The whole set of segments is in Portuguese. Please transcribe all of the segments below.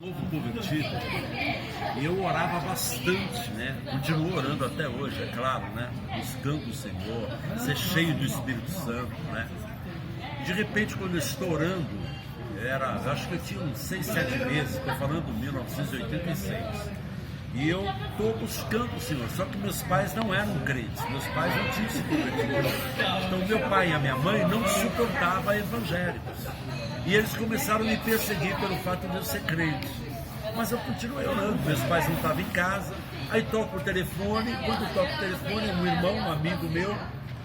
Novo convertido, e eu orava bastante, né? Continuo orando até hoje, é claro, né? Buscando o Senhor, ser cheio do Espírito Santo, né? De repente, quando eu estou orando, acho que eu tinha uns 6, 7 meses, estou falando de 1986, e eu estou buscando o Senhor, só que meus pais não eram crentes, meus pais não tinham se convertido. Então, meu pai e a minha mãe não suportavam evangélicos. E eles começaram a me perseguir pelo fato de eu ser crente. Mas eu continuei orando, meus pais não estavam em casa, aí toco o telefone, quando toco o telefone, um irmão, um amigo meu,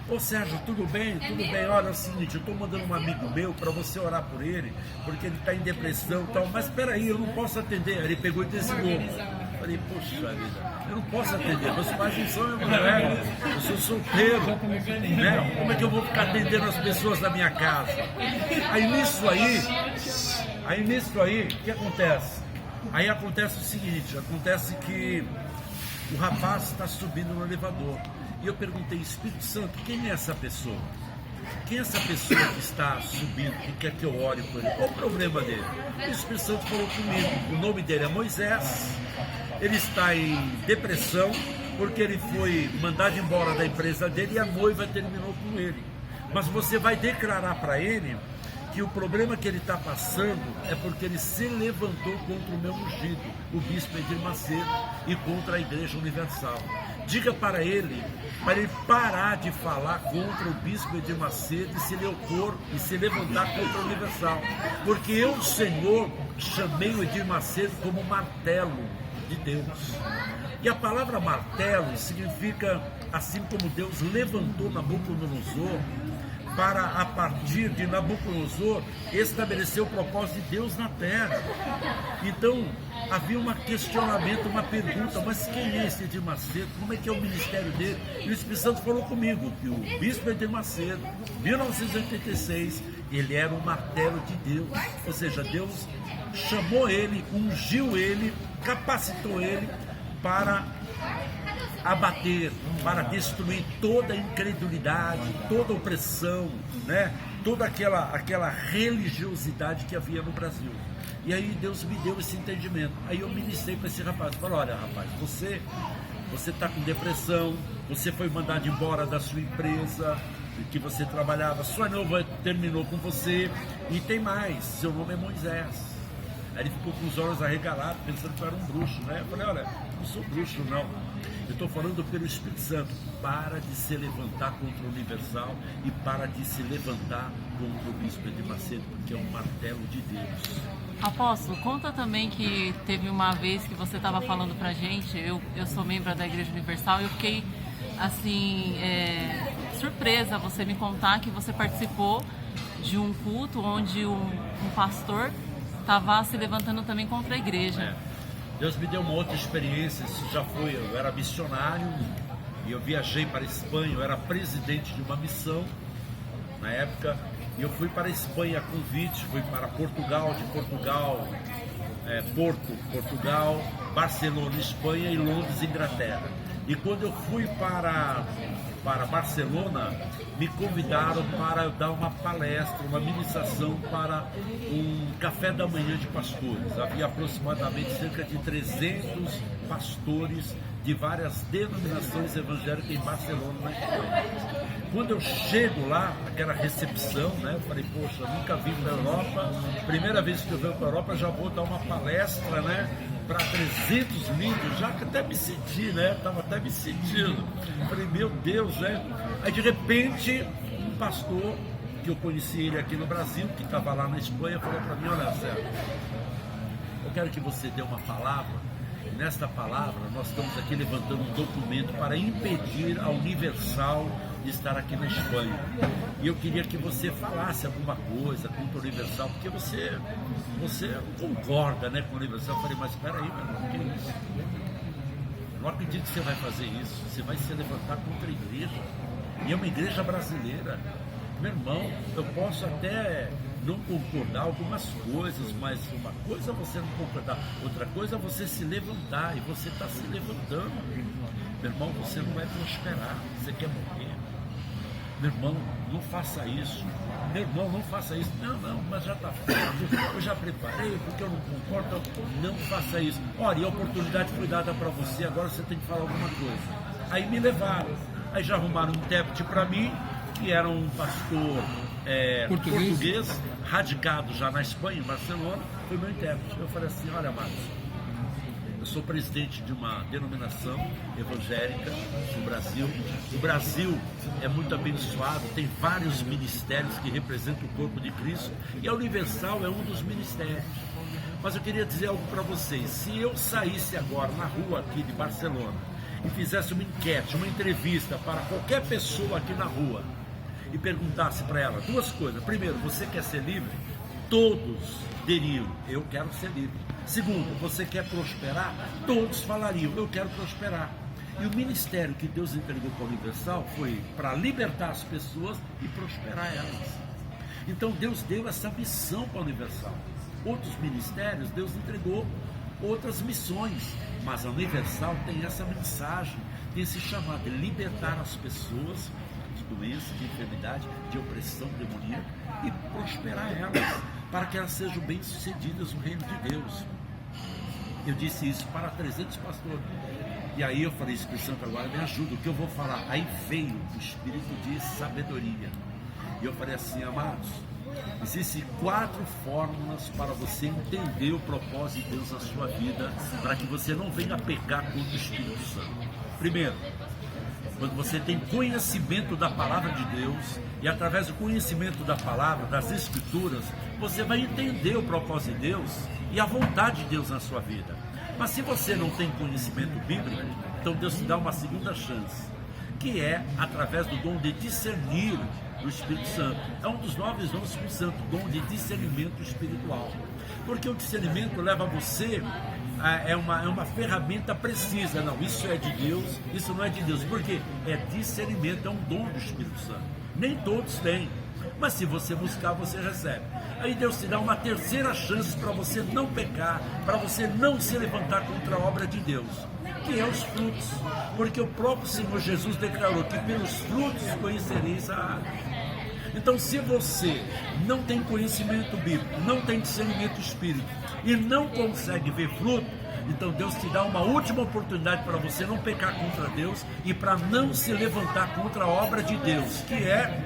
ô Sérgio, tudo bem? Tudo bem, olha, é o seguinte, eu estou mandando um amigo meu para você orar por ele, porque ele está em depressão e tal, mas espera aí, eu não posso atender. Aí ele pegou e desligou. Falei, poxa vida, eu não posso atender, meus pais não são evangélicos, eu sou solteiro, né? Como é que eu vou ficar atendendo as pessoas da minha casa? Aí nisso aí, o que acontece? Aí acontece o seguinte, acontece que o rapaz está subindo no elevador, e eu perguntei, Espírito Santo, quem é essa pessoa? Quem é essa pessoa que está subindo, que quer que eu ore por ele? Qual o problema dele? O Espírito Santo falou comigo, o nome dele é Moisés, ele está em depressão, porque ele foi mandado embora da empresa dele e a noiva terminou com ele. Mas você vai declarar para ele que o problema que ele está passando é porque ele se levantou contra o meu ungido, o bispo Edir Macedo, e contra a Igreja Universal. Diga para ele parar de falar contra o bispo Edir Macedo e se opor e se levantar contra a Universal. Porque eu, Senhor, chamei o Edir Macedo como martelo de Deus. E a palavra martelo significa, assim como Deus levantou Nabucodonosor, para a partir de Nabucodonosor estabelecer o propósito de Deus na terra. Então havia um questionamento, uma pergunta, mas quem é esse Edir Macedo? Como é que é o ministério dele? E o Espírito Santo falou comigo que o bispo Edir Macedo, 1986, ele era um martelo de Deus, ou seja, Deus chamou ele, ungiu ele, capacitou ele para abater, para destruir toda a incredulidade, toda a opressão, né? Toda aquela religiosidade que havia no Brasil. E aí Deus me deu esse entendimento. Aí eu ministrei para esse rapaz, falei, olha rapaz, você está com depressão, você foi mandado embora da sua empresa que você trabalhava, sua noiva terminou com você, e tem mais, seu nome é Moisés. Aí ele ficou com os olhos arregalados, pensando que eu era um bruxo, né? Eu falei, olha, não sou bruxo não, eu estou falando pelo Espírito Santo, para de se levantar contra o Universal e para de se levantar contra o bispo Edir Macedo, porque é um martelo de Deus. Apóstolo, conta também que teve uma vez que você estava falando pra gente, eu sou membro da Igreja Universal, e eu fiquei assim, surpresa você me contar que você participou de um culto onde um pastor estava se levantando também contra a igreja. Deus me deu uma outra experiência, isso já foi, eu era missionário e eu viajei para a Espanha, eu era presidente de uma missão na época, e eu fui para a Espanha a convite, fui para Portugal, de Portugal, Porto, Portugal, Barcelona, Espanha, e Londres, Inglaterra. E quando eu fui para Barcelona, me convidaram para dar uma palestra, uma ministração para um café da manhã de pastores. Havia aproximadamente cerca de 300 pastores de várias denominações evangélicas em Barcelona, na Espanha. Quando eu chego lá, aquela recepção, né, eu falei, poxa, nunca vim para a Europa, primeira vez que eu venho para a Europa, já vou dar uma palestra, né, para 300 líderes, já que até me senti, né, estava até me sentindo. Eu falei, meu Deus, né? Aí de repente, um pastor, que eu conheci ele aqui no Brasil, que estava lá na Espanha, falou para mim, olha Sérgio, eu quero que você dê uma palavra, e nesta palavra nós estamos aqui levantando um documento para impedir a Universal de estar aqui na Espanha. E eu queria que você falasse alguma coisa contra a Universal, porque você concorda, né, com a Universal. Eu falei, mas espera aí, meu irmão, que é isso? Eu não acredito que você vai fazer isso, você vai se levantar contra a igreja, e é uma igreja brasileira. Meu irmão, eu posso até não concordar algumas coisas, mas uma coisa é você não concordar, outra coisa é você se levantar, e você está se levantando. Meu irmão, você não vai prosperar, você quer morrer. Meu irmão, não faça isso. meu irmão, não faça isso. Não, mas já está feito, eu já preparei, porque eu não concordo. Não faça isso. Olha, e a oportunidade foi dada para você, agora você tem que falar alguma coisa. Aí me levaram, aí já arrumaram um intérprete para mim, que era um pastor português, radicado já na Espanha, em Barcelona, foi meu intérprete. Eu falei assim, olha, Marcos, eu sou presidente de uma denominação evangélica no Brasil. O Brasil é muito abençoado, tem vários ministérios que representam o corpo de Cristo, e a Universal é um dos ministérios. Mas eu queria dizer algo para vocês. Se eu saísse agora na rua aqui de Barcelona e fizesse uma enquete, uma entrevista para qualquer pessoa aqui na rua e perguntasse para ela duas coisas. Primeiro, você quer ser livre? Todos diriam, eu quero ser livre. Segundo, você quer prosperar? Todos falariam, eu quero prosperar. E o ministério que Deus entregou para a Universal foi para libertar as pessoas e prosperar elas. Então Deus deu essa missão para a Universal. Outros ministérios, Deus entregou outras missões, mas a Universal tem essa mensagem, tem esse chamado de libertar as pessoas de doença, de enfermidade, de opressão demoníaca e prosperar elas, para que elas sejam bem-sucedidas no reino de Deus. Eu disse isso para 300 pastores. E aí eu falei, Espírito Santo, agora me ajuda, o que eu vou falar? Aí veio o Espírito de sabedoria. E eu falei assim, amados, existem 4 fórmulas para você entender o propósito de Deus na sua vida, para que você não venha pecar contra o Espírito Santo. Primeiro, quando você tem conhecimento da palavra de Deus, e através do conhecimento da palavra, das Escrituras, você vai entender o propósito de Deus e a vontade de Deus na sua vida. Mas se você não tem conhecimento bíblico, então Deus te dá uma segunda chance, que é através do dom de discernir do Espírito Santo. É um dos 9 dons do Espírito Santo, dom de discernimento espiritual. Porque o discernimento leva você é uma ferramenta precisa. Não, isso é de Deus, isso não é de Deus. Por quê? É discernimento, é um dom do Espírito Santo. Nem todos têm, mas se você buscar, você recebe. Aí Deus te dá uma terceira chance para você não pecar, para você não se levantar contra a obra de Deus, que é os frutos. Porque o próprio Senhor Jesus declarou que pelos frutos conhecereis a árvore. Então, se você não tem conhecimento bíblico, não tem discernimento espírita e não consegue ver fruto, então Deus te dá uma última oportunidade para você não pecar contra Deus e para não se levantar contra a obra de Deus, que é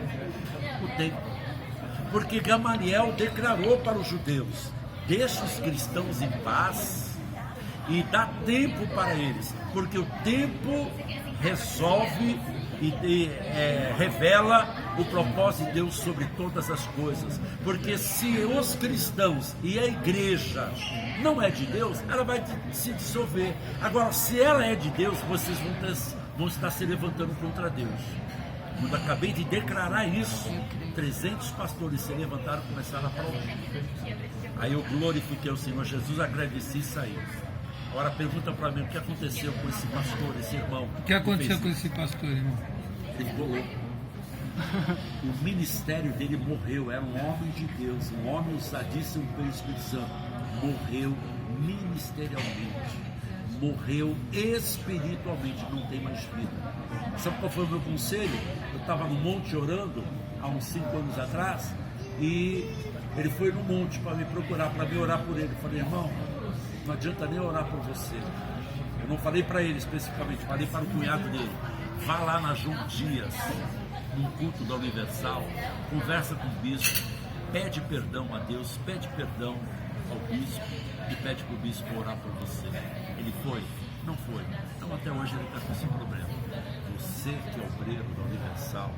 o templo. Porque Gamaliel declarou para os judeus, deixa os cristãos em paz e dá tempo para eles, porque o tempo resolve e revela o propósito de Deus sobre todas as coisas. Porque se os cristãos e a igreja não é de Deus, ela vai se dissolver. Agora, se ela é de Deus, vocês vão estar se levantando contra Deus. Quando acabei de declarar isso, 300 pastores se levantaram e começaram a aplaudir. Aí eu glorifiquei o Senhor Jesus, agradeci e saí. Agora pergunta para mim o que aconteceu com esse pastor, esse irmão. O que aconteceu com esse pastor, irmão? Ele ficou louco. O ministério dele morreu. Era um homem de Deus, um homem usadíssimo pelo Espírito Santo. Morreu ministerialmente, morreu espiritualmente, não tem mais vida. Sabe qual foi o meu conselho? Eu estava no monte orando há uns 5 anos atrás e ele foi no monte para me procurar, para me orar por ele. Eu falei, irmão, não adianta nem orar por você. Eu não falei para ele especificamente, falei para o cunhado dele. Vá lá na João Dias, num culto da Universal, conversa com o bispo, pede perdão a Deus, pede perdão ao bispo e pede para o bispo orar por você. Ele foi? Não foi. Então até hoje ele está com esse problema. Você que é obreiro da Universal,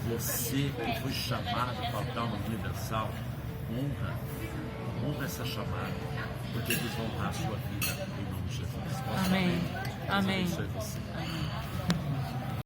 você que foi chamado para estar na Universal, honra essa chamada, porque Deus vai honrar a sua vida em nome de Jesus. Amém. Amém. Deus abençoe você. Amém.